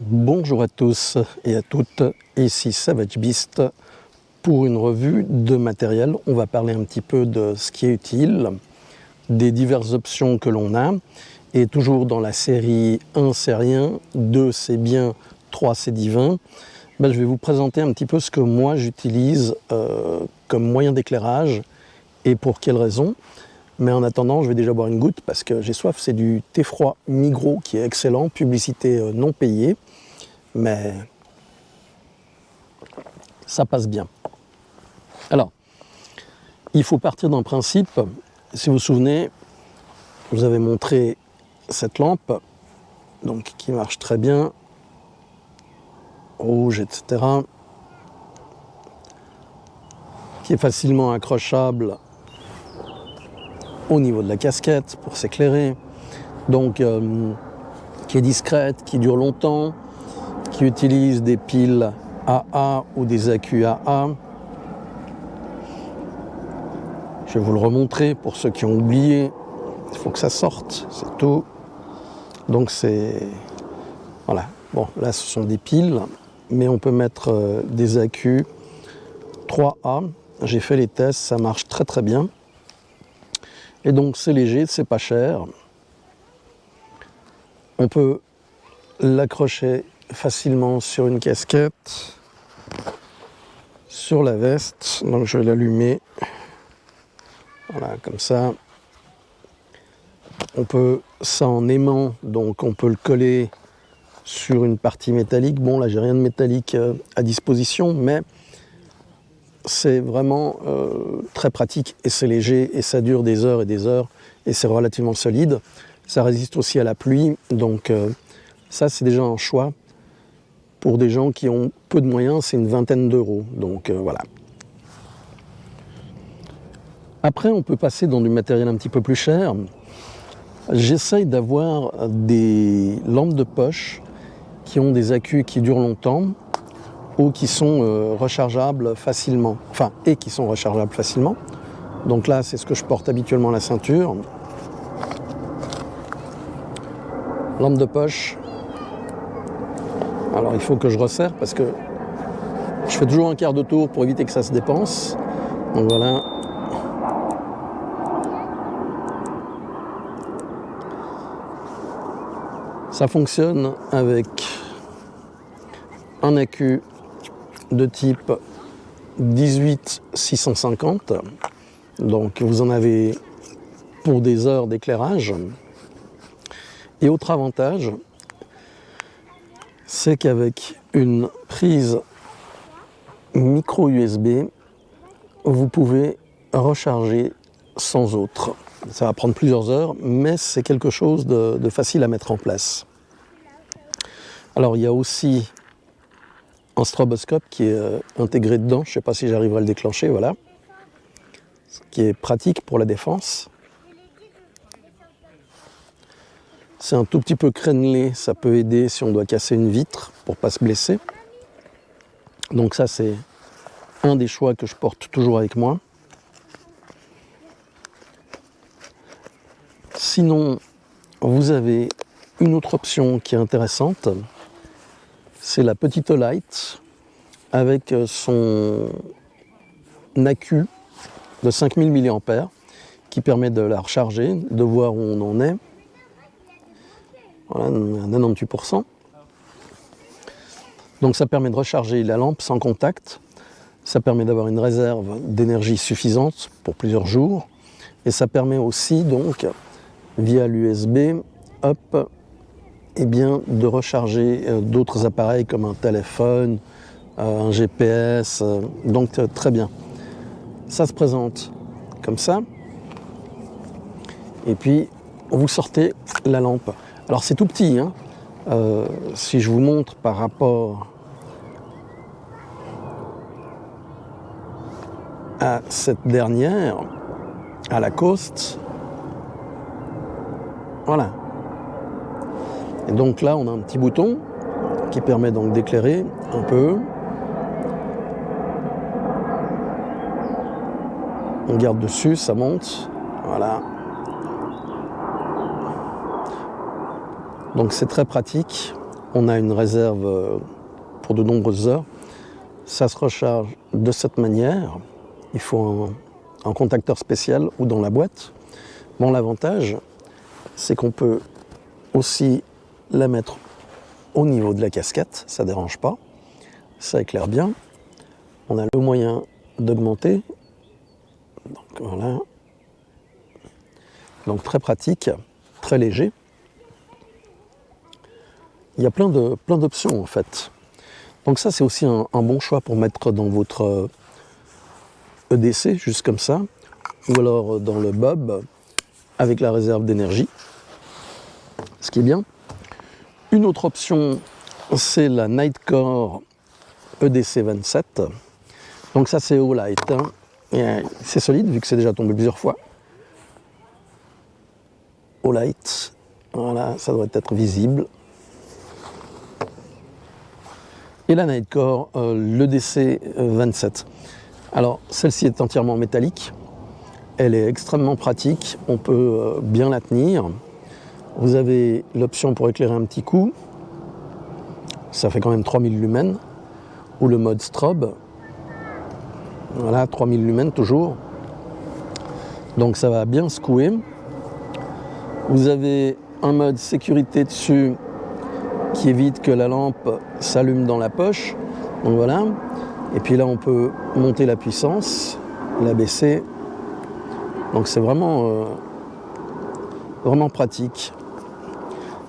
Bonjour à tous et à toutes, ici Savage Beast pour une revue de matériel. On va parler un petit peu de ce qui est utile, des diverses options que l'on a, et toujours dans la série 1 c'est rien, 2 c'est bien, 3 c'est divin. Je vais vous présenter un petit peu ce que moi j'utilise comme moyen d'éclairage et pour quelles raisons. Mais en attendant, je vais déjà boire une goutte parce que j'ai soif. C'est du thé froid Migros qui est excellent, publicité non payée, mais ça passe bien. Alors, il faut partir d'un principe. Si vous vous souvenez, je vous avais montré cette lampe, donc qui marche très bien, rouge, etc., qui est facilement accrochable au niveau de la casquette pour s'éclairer, donc qui est discrète, qui dure longtemps, qui utilise des piles AA ou des accus AA. Je vais vous le remontrer pour ceux qui ont oublié. Il faut que ça sorte, c'est tout. Donc c'est... Voilà. Bon, là ce sont des piles, mais on peut mettre des accus 3A. J'ai fait les tests, ça marche très très bien. Et donc c'est léger, c'est pas cher. On peut l'accrocher facilement sur une casquette, sur la veste. Donc je vais l'allumer. Voilà, comme ça. On peut, ça en aimant, donc on peut le coller sur une partie métallique. Bon, là j'ai rien de métallique à disposition, mais c'est vraiment très pratique et c'est léger et ça dure des heures et c'est relativement solide. Ça résiste aussi à la pluie, donc ça c'est déjà un choix. Pour des gens qui ont peu de moyens, c'est une vingtaine d'euros, donc voilà. Après, on peut passer dans du matériel un petit peu plus cher. J'essaye d'avoir des lampes de poche qui ont des accus qui durent longtemps ou qui sont rechargeables facilement. Enfin, et qui sont rechargeables facilement. Donc là, c'est ce que je porte habituellement à la ceinture. Lampe de poche. Alors, il faut que je resserre parce que je fais toujours un quart de tour pour éviter que ça se dépense. Donc voilà. Ça fonctionne avec un accu de type 18650. Donc vous en avez pour des heures d'éclairage. Et autre avantage, c'est qu'avec une prise micro USB, vous pouvez recharger sans autre. Ça va prendre plusieurs heures, mais c'est quelque chose de facile à mettre en place. Alors il y a aussi un stroboscope qui est intégré dedans, je ne sais pas si j'arriverai à le déclencher, voilà. Ce qui est pratique pour la défense. C'est un tout petit peu crénelé, ça peut aider si on doit casser une vitre pour ne pas se blesser. Donc ça c'est un des choix que je porte toujours avec moi. Sinon, vous avez une autre option qui est intéressante, c'est la petite light avec son accu de 5000 mAh qui permet de la recharger, de voir où on en est. Voilà, 98%. Donc ça permet de recharger la lampe sans contact, ça permet d'avoir une réserve d'énergie suffisante pour plusieurs jours, et ça permet aussi donc, via l'USB, de recharger d'autres appareils comme un téléphone, un GPS, donc très bien. Ça se présente comme ça, et puis vous sortez la lampe. Alors c'est tout petit, hein. Si je vous montre par rapport à cette dernière, à la Coast, voilà. Et donc là, on a un petit bouton qui permet donc d'éclairer un peu. On garde dessus, ça monte, voilà. Donc c'est très pratique. on a une réserve pour de nombreuses heures. Ça se recharge de cette manière. Il faut un contacteur spécial ou dans la boîte. Bon, l'avantage, c'est qu'on peut aussi la mettre au niveau de la casquette, ça ne dérange pas, ça éclaire bien. On a le moyen d'augmenter. Donc voilà. Donc très pratique, très léger. Il y a plein d'options en fait. Donc ça c'est aussi un bon choix pour mettre dans votre EDC, juste comme ça, ou alors dans le bob avec la réserve d'énergie, ce qui est bien. Une autre option, c'est la Nightcore EDC 27. Donc ça c'est Olight, hein. C'est solide vu que c'est déjà tombé plusieurs fois. Olight, voilà, ça doit être visible. Et la Nightcore, l'EDC 27. Alors celle-ci est entièrement métallique, elle est extrêmement pratique, on peut bien la tenir. Vous avez l'option pour éclairer un petit coup, ça fait quand même 3000 lumens, ou le mode strobe, voilà, 3000 lumens toujours. Donc ça va bien secouer. Vous avez un mode sécurité dessus qui évite que la lampe s'allume dans la poche. Donc voilà. Et puis là on peut monter la puissance, la baisser. Donc c'est vraiment pratique.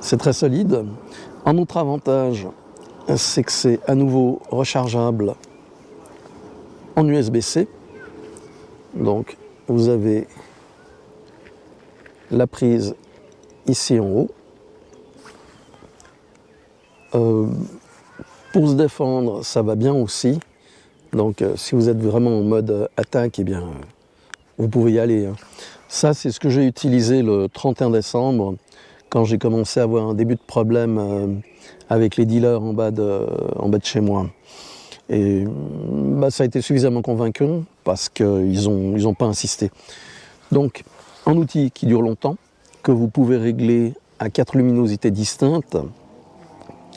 C'est très solide. Un autre avantage, c'est que c'est à nouveau rechargeable en USB-C. Donc vous avez la prise ici en haut. Pour se défendre, ça va bien aussi. Donc si vous êtes vraiment en mode attaque, eh bien, vous pouvez y aller, hein. Ça, c'est ce que j'ai utilisé le 31 décembre, quand j'ai commencé à avoir un début de problème avec les dealers en bas de chez moi. Et bah, ça a été suffisamment convaincant parce qu'ils ont pas insisté. Donc, un outil qui dure longtemps, que vous pouvez régler à 4 luminosités distinctes,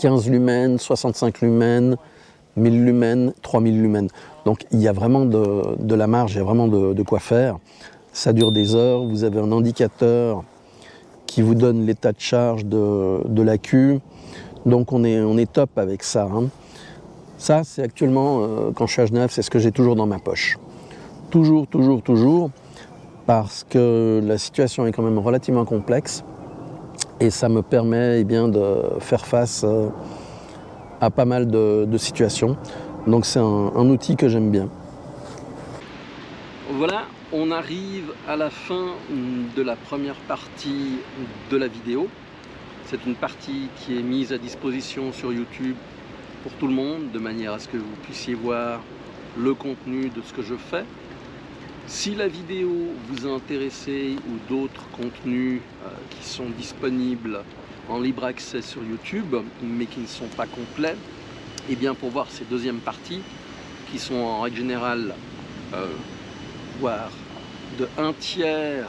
15 lumens, 65 lumens, 1000 lumens, 3000 lumens. Donc il y a vraiment de la marge, il y a vraiment de quoi faire. Ça dure des heures, vous avez un indicateur qui vous donne l'état de charge de l'accu. Donc on est top avec ça, hein. Ça, c'est actuellement, quand je suis à Genève, c'est ce que j'ai toujours dans ma poche. Toujours, parce que la situation est quand même relativement complexe et ça me permet eh bien, de faire face à pas mal de situations. Donc c'est un outil que j'aime bien. Voilà, on arrive à la fin de la première partie de la vidéo. C'est une partie qui est mise à disposition sur YouTube pour tout le monde, de manière à ce que vous puissiez voir le contenu de ce que je fais. Si la vidéo vous a intéressé ou d'autres contenus qui sont disponibles en libre accès sur YouTube, mais qui ne sont pas complets, et bien pour voir ces deuxièmes parties, qui sont en règle générale, voire de 1/3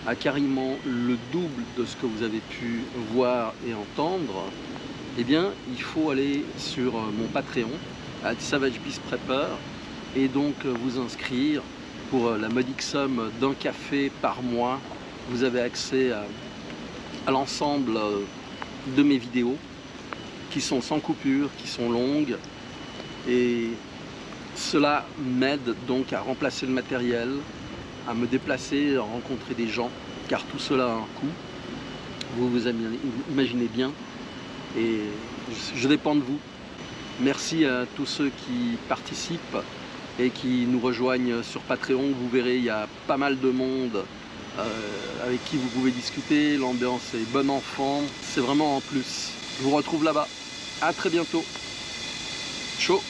à carrément le double de ce que vous avez pu voir et entendre, eh bien il faut aller sur mon Patreon, Savage Beast Prepper, et donc vous inscrire pour la modique somme d'un café par mois. Vous avez accès à l'ensemble de mes vidéos qui sont sans coupure, qui sont longues, et cela m'aide donc à remplacer le matériel, à me déplacer, à rencontrer des gens, car tout cela a un coût, vous imaginez bien, et je dépends de vous. Merci à tous ceux qui participent et qui nous rejoignent sur Patreon. Vous verrez, il y a pas mal de monde avec qui vous pouvez discuter, l'ambiance est bon enfant, c'est vraiment en plus. Je vous retrouve là-bas, à très bientôt, ciao.